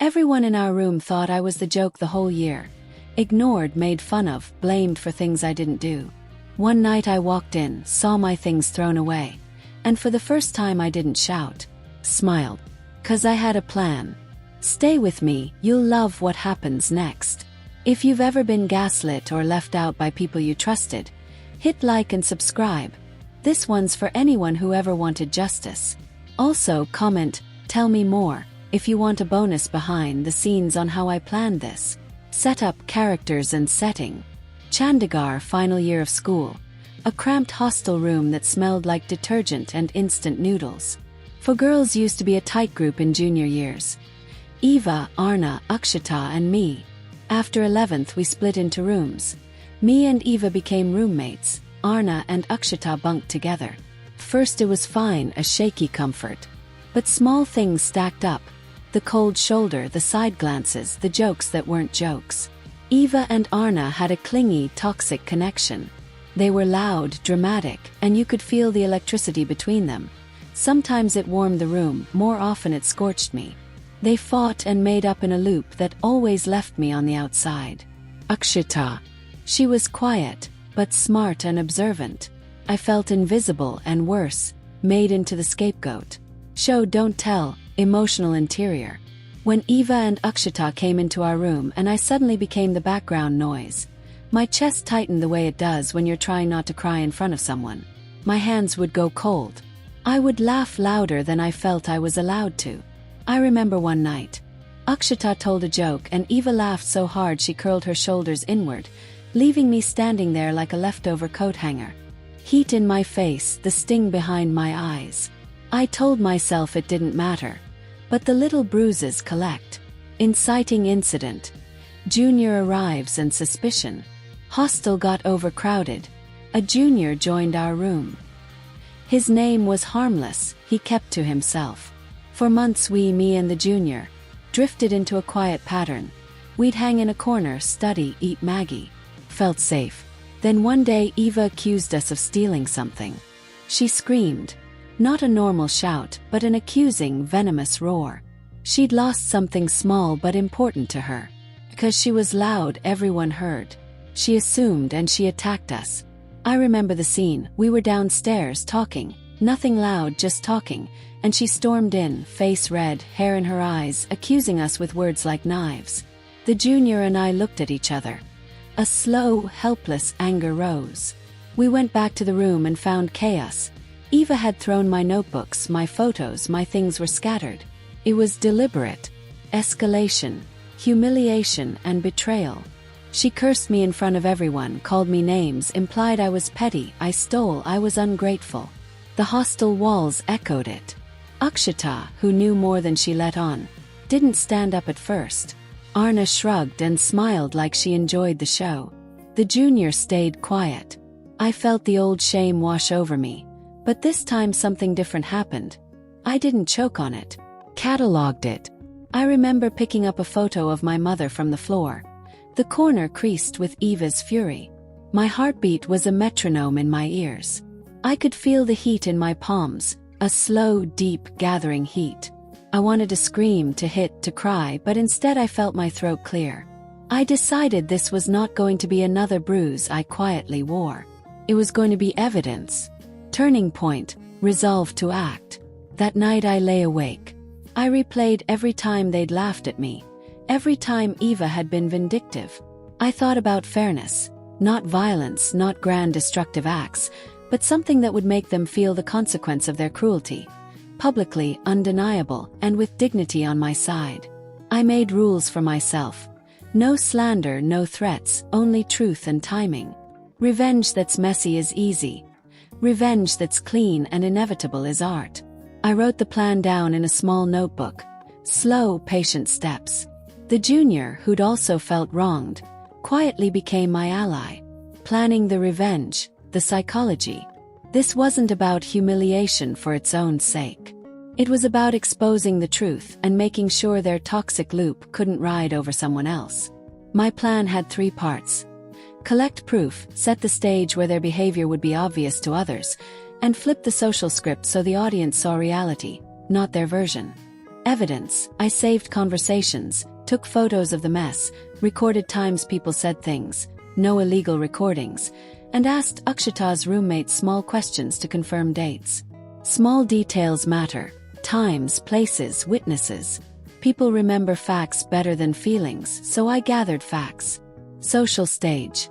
Everyone in our room thought I was the joke the whole year. Ignored, made fun of, blamed for things I didn't do. One night I walked in, saw my things thrown away. And for the first time I didn't shout. Smiled. 'Cause I had a plan. Stay with me, you'll love what happens next. If you've ever been gaslit or left out by people you trusted, hit like and subscribe. This one's for anyone who ever wanted justice. Also, comment, tell me more, if you want a bonus behind the scenes on how I planned this. Setup, characters and setting. Chandigarh, final year of school. A cramped hostel room that smelled like detergent and instant noodles. For girls used to be a tight group in junior years. Eva, Arna, Akshita and me. After 11th we split into rooms. Me and Eva became roommates. Arna and Akshita bunked together. First it was fine, a shaky comfort. But small things stacked up. The cold shoulder, the side glances, the jokes that weren't jokes. Eva and Arna had a clingy, toxic connection. They were loud, dramatic, and you could feel the electricity between them. Sometimes it warmed the room, more often it scorched me. They fought and made up in a loop that always left me on the outside. Akshita. She was quiet, but smart and observant. I felt invisible and worse, made into the scapegoat. Show don't tell, emotional interior. When Eva and Akshita came into our room and I suddenly became the background noise. My chest tightened the way it does when you're trying not to cry in front of someone. My hands would go cold. I would laugh louder than I felt I was allowed to. I remember one night. Akshita told a joke and Eva laughed so hard she curled her shoulders inward, leaving me standing there like a leftover coat hanger. Heat in my face, the sting behind my eyes. I told myself it didn't matter. But the little bruises collect. Inciting incident. Junior arrives and suspicion. Hostel got overcrowded. A junior joined our room. His name was harmless, he kept to himself. For months me and the junior, drifted into a quiet pattern. We'd hang in a corner, study, eat Maggie. Felt safe. Then one day Eva accused us of stealing something. She screamed. Not a normal shout, but an accusing, venomous roar. She'd lost something small but important to her. Because she was loud, everyone heard. She assumed and she attacked us. I remember the scene. We were downstairs talking. Nothing loud, just talking. And she stormed in, face red, hair in her eyes, accusing us with words like knives. The junior and I looked at each other. A slow, helpless anger rose. We went back to the room and found chaos. Eva had thrown my notebooks, my photos, my things were scattered. It was deliberate. Escalation, humiliation, and betrayal. She cursed me in front of everyone, called me names, implied I was petty, I stole, I was ungrateful. The hostel walls echoed it. Akshita, who knew more than she let on, didn't stand up at first. Arna shrugged and smiled like she enjoyed the show. The junior stayed quiet. I felt the old shame wash over me. But this time something different happened. I didn't choke on it. Catalogued it. I remember picking up a photo of my mother from the floor. The corner creased with Eva's fury. My heartbeat was a metronome in my ears. I could feel the heat in my palms, a slow, deep, gathering heat. I wanted to scream, to hit, to cry, but instead I felt my throat clear. I decided this was not going to be another bruise I quietly wore. It was going to be evidence. Turning point, resolve to act. That night I lay awake. I replayed every time they'd laughed at me. Every time Eva had been vindictive. I thought about fairness. Not violence, not grand destructive acts, but something that would make them feel the consequence of their cruelty. Publicly, undeniable, and with dignity on my side. I made rules for myself. No slander, no threats, only truth and timing. Revenge that's messy is easy. Revenge that's clean and inevitable is art. I wrote the plan down in a small notebook. Slow, patient steps. The junior, who'd also felt wronged, quietly became my ally. Planning the revenge, the psychology. This wasn't about humiliation for its own sake. It was about exposing the truth and making sure their toxic loop couldn't ride over someone else. My plan had 3 parts. Collect proof, set the stage where their behavior would be obvious to others, and flip the social script so the audience saw reality, not their version. Evidence: I saved conversations, took photos of the mess, recorded times people said things, no illegal recordings, and asked Akshata's roommate small questions to confirm dates. Small details matter: times, places, witnesses. People remember facts better than feelings, so I gathered facts. Social stage.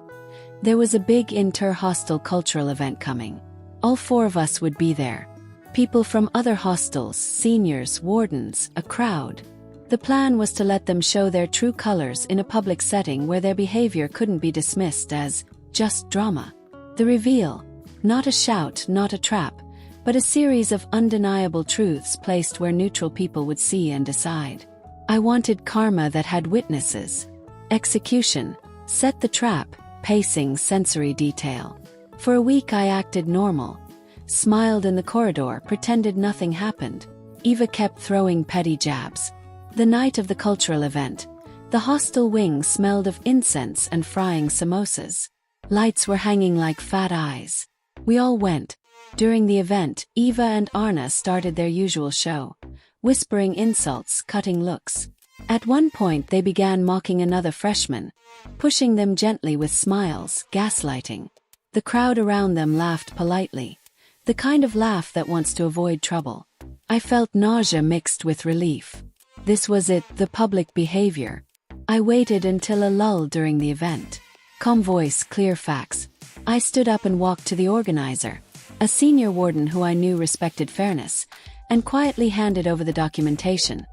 There was a big inter-hostel cultural event coming. All 4 of us would be there. People from other hostels, seniors, wardens, a crowd. The plan was to let them show their true colors in a public setting where their behavior couldn't be dismissed as just drama. The reveal: not a shout, not a trap, but a series of undeniable truths placed where neutral people would see and decide. I wanted karma that had witnesses. Execution: set the trap, pacing, sensory detail. For a week I acted normal. Smiled in the corridor, pretended nothing happened. Eva kept throwing petty jabs. The night of the cultural event, the hostel wing smelled of incense and frying samosas. Lights were hanging like fat eyes. We all went. During the event, Eva and Arna started their usual show, whispering insults, cutting looks. At one point they began mocking another freshman, pushing them gently with smiles, gaslighting. The crowd around them laughed politely, the kind of laugh that wants to avoid trouble. I felt nausea mixed with relief. This was it, the public behavior. I waited until a lull during the event. Calm voice, clear facts. I stood up and walked to the organizer, a senior warden who I knew respected fairness, and quietly handed over the documentation.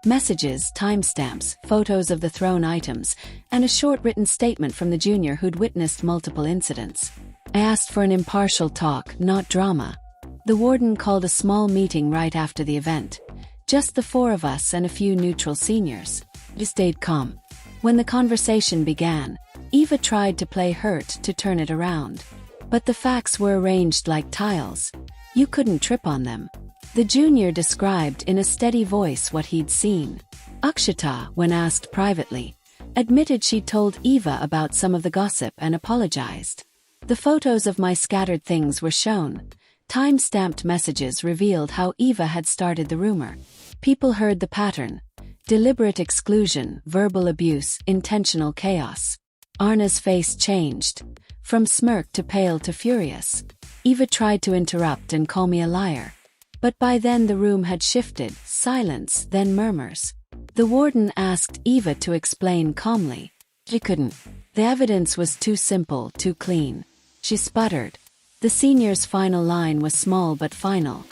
Messages, timestamps, photos of the thrown items, and a short written statement from the junior who'd witnessed multiple incidents. I asked for an impartial talk, not drama. The warden called a small meeting right after the event. Just the 4 of us and a few neutral seniors. We stayed calm. When the conversation began, Eva tried to play hurt to turn it around. But the facts were arranged like tiles. You couldn't trip on them. The junior described in a steady voice what he'd seen. Akshata, when asked privately, admitted she'd told Eva about some of the gossip and apologized. The photos of my scattered things were shown. Time-stamped messages revealed how Eva had started the rumor. People heard the pattern: deliberate exclusion, verbal abuse, intentional chaos. Arna's face changed, from smirk to pale to furious. Eva tried to interrupt and call me a liar. But by then the room had shifted, silence, then murmurs. The warden asked Eva to explain calmly. She couldn't. The evidence was too simple, too clean. She sputtered. The senior's final line was small but final.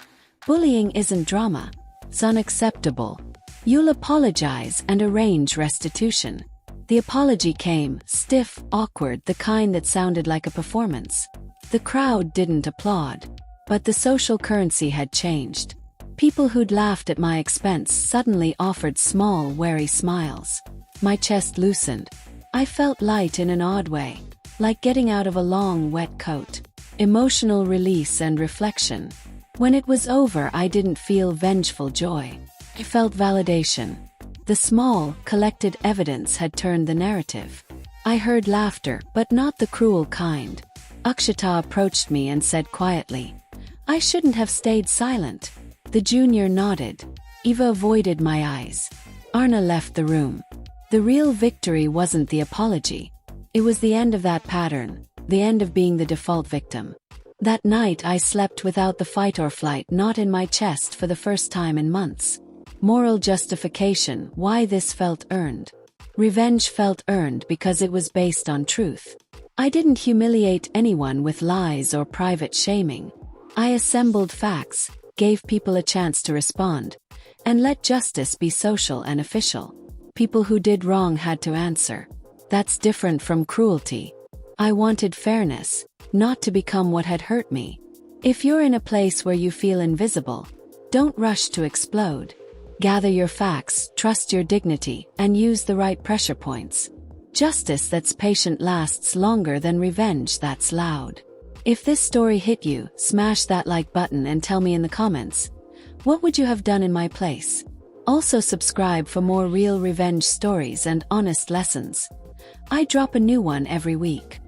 Bullying isn't drama. It's unacceptable. You'll apologize and arrange restitution. The apology came, stiff, awkward, the kind that sounded like a performance. The crowd didn't applaud. But the social currency had changed. People who'd laughed at my expense suddenly offered small, wary smiles. My chest loosened. I felt light in an odd way, like getting out of a long, wet coat. Emotional release and reflection. When it was over, I didn't feel vengeful joy. I felt validation. The small, collected evidence had turned the narrative. I heard laughter, but not the cruel kind. Akshata approached me and said quietly, "I shouldn't have stayed silent." The junior nodded. Eva avoided my eyes. Arna left the room. The real victory wasn't the apology. It was the end of that pattern, the end of being the default victim. That night I slept without the fight or flight knot in my chest for the first time in months. Moral justification, why this felt earned. Revenge felt earned because it was based on truth. I didn't humiliate anyone with lies or private shaming. I assembled facts, gave people a chance to respond, and let justice be social and official. People who did wrong had to answer. That's different from cruelty. I wanted fairness, not to become what had hurt me. If you're in a place where you feel invisible, don't rush to explode. Gather your facts, trust your dignity, and use the right pressure points. Justice that's patient lasts longer than revenge that's loud. If this story hit you, smash that like button and tell me in the comments, what would you have done in my place? Also subscribe for more real revenge stories and honest lessons. I drop a new one every week.